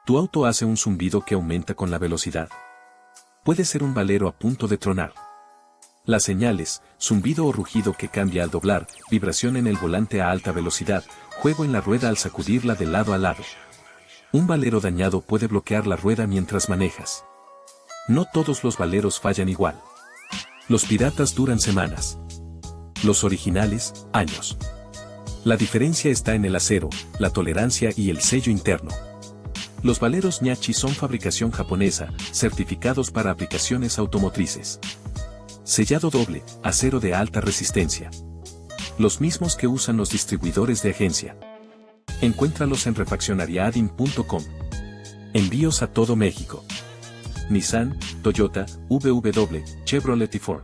Tu auto hace un zumbido que aumenta con la velocidad. Puede ser un Valero a punto de tronar. Las señales, zumbido o rugido que cambia al doblar, vibración en el volante a alta velocidad, juego en la rueda al sacudirla de lado a lado. Un Valero dañado puede bloquear la rueda mientras manejas. No todos los Valeros fallan igual. Los piratas duran semanas. Los originales, años. La diferencia está en el acero, la tolerancia y el sello interno. Los Valeros Ñachi son fabricación japonesa, certificados para aplicaciones automotrices. Sellado doble, acero de alta resistencia. Los mismos que usan los distribuidores de agencia. Encuéntralos en refaccionariaadim.com. Envíos a todo México. Nissan, Toyota, VW, Chevrolet y Ford.